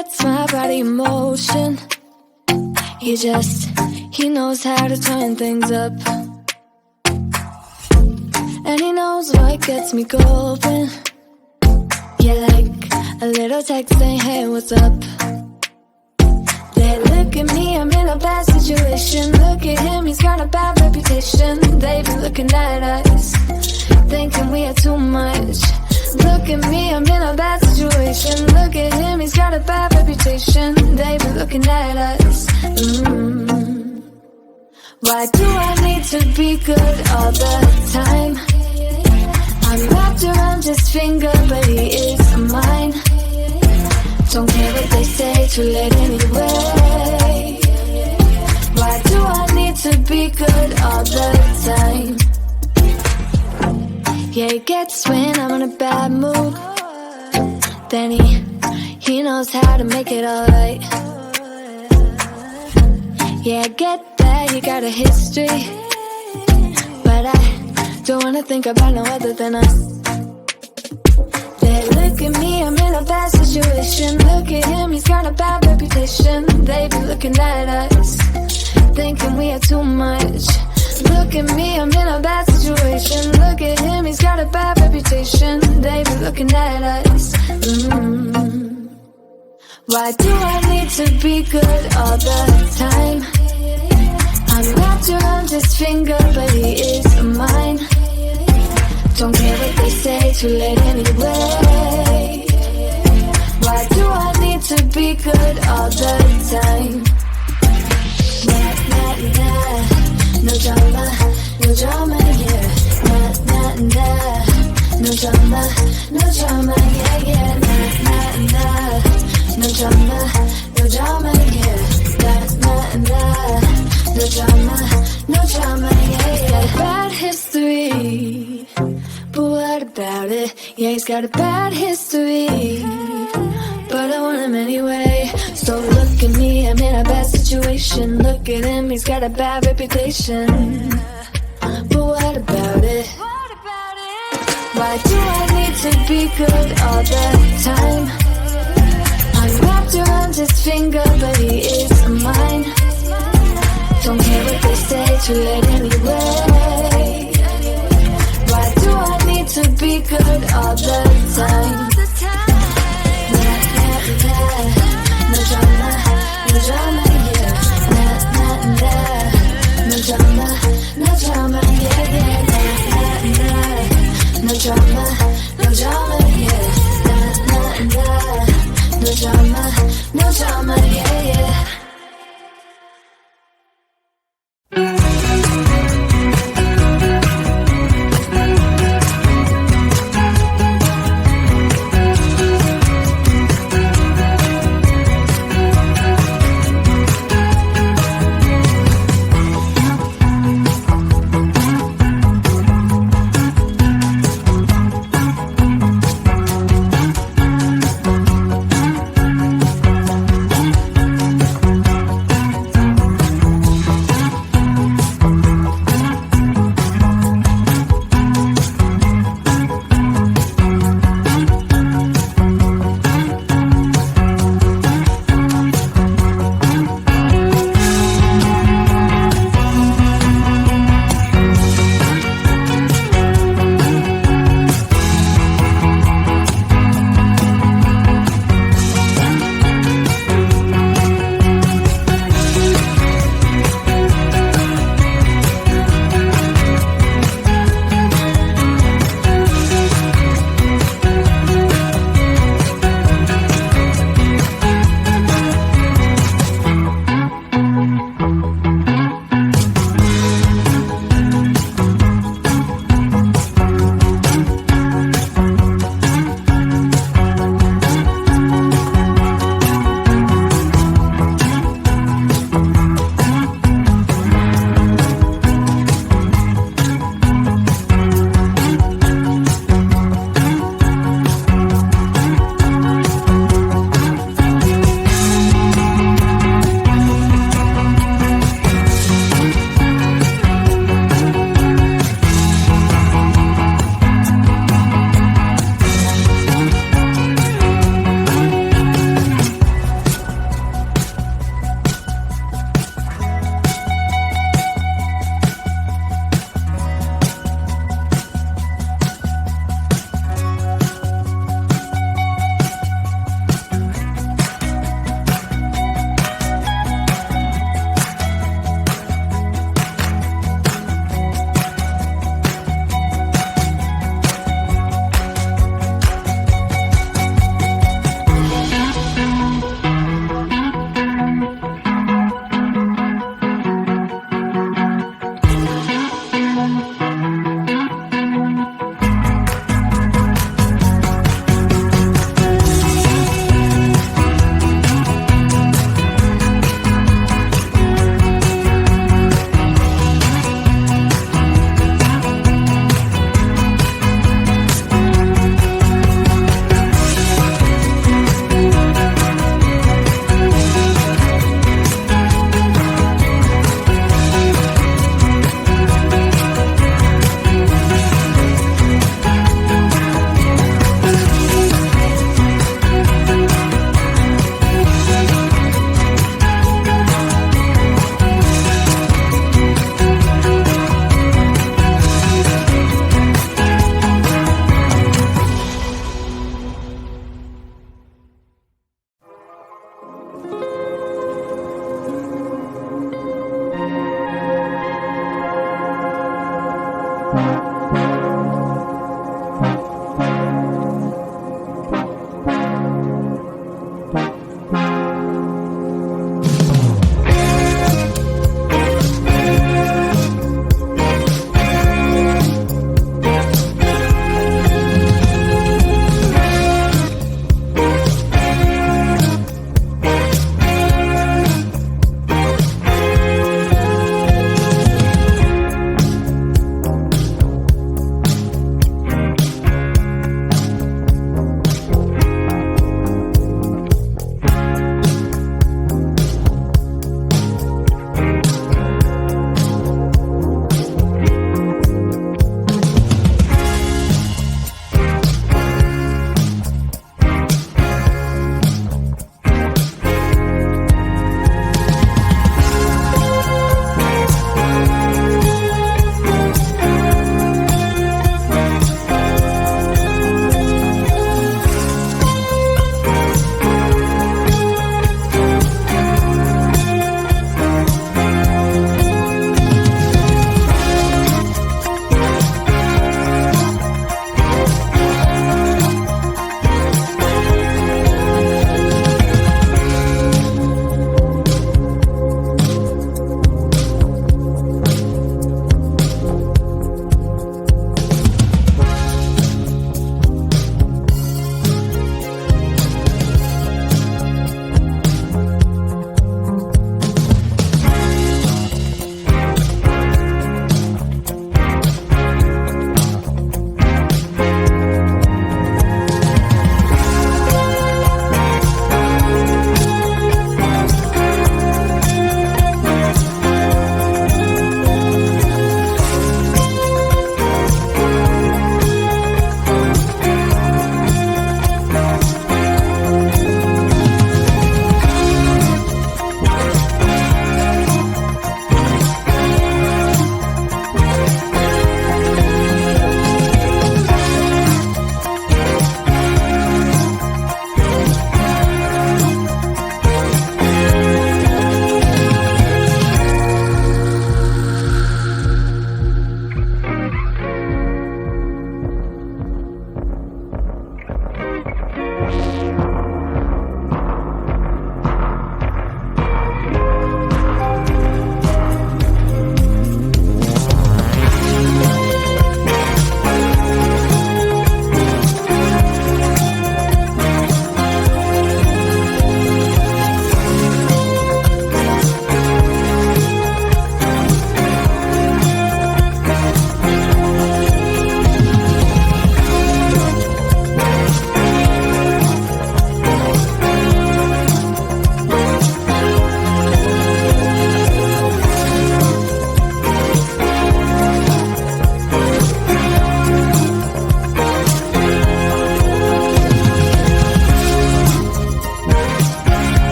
sets my body in motion. He knows how to turn things up. And he knows what gets me going. Yeah, like a little text saying, hey, what's up? They look at me, I'm in a bad situation. Look at him, he's got a bad reputation. They be looking at us, thinking we are too much. Look at me, I'm in a bad situation. Look at him, he's got a bad reputation. They be looking at us. Why do I need to be good all the time? I'm wrapped around his finger, but he is mine. Don't care what they say, too late anyway. Why do I need to be good all the time? Yeah, he gets when I'm in a bad mood. Then he knows how to make it alright. Yeah, I get that you got a history, but I don't wanna think about no other than us. They look at me, I'm in a bad situation. Look at him, he's got a bad reputation. They be looking at us, thinking we are too much. Look at me, I'm in a bad situation. Look at him, he's got a bad reputation. They be looking at us. Why do I need to be good all the time? I'm wrapped around his finger, but he is mine. Don't care what they say, too late anyway. Why do I need to be good all the time? Nah, nah, nah. No drama, no drama, yeah. Nah, nah, nah. No drama, no drama, yeah, yeah. Nah, nah, nah. No drama, no drama, yeah. Nah, nah, nah. No drama, no drama, yeah, yeah. Bad history, but what about it? Yeah, he's got a bad history, but I want him anyway. So look at me, I'm in a bad situation. Look at him, he's got a bad reputation, but what about it? Why do I need to be good all the time? I'm wrapped around his finger, but he is mine. Don't care what they say, too late anyway. Why do I need to be good all the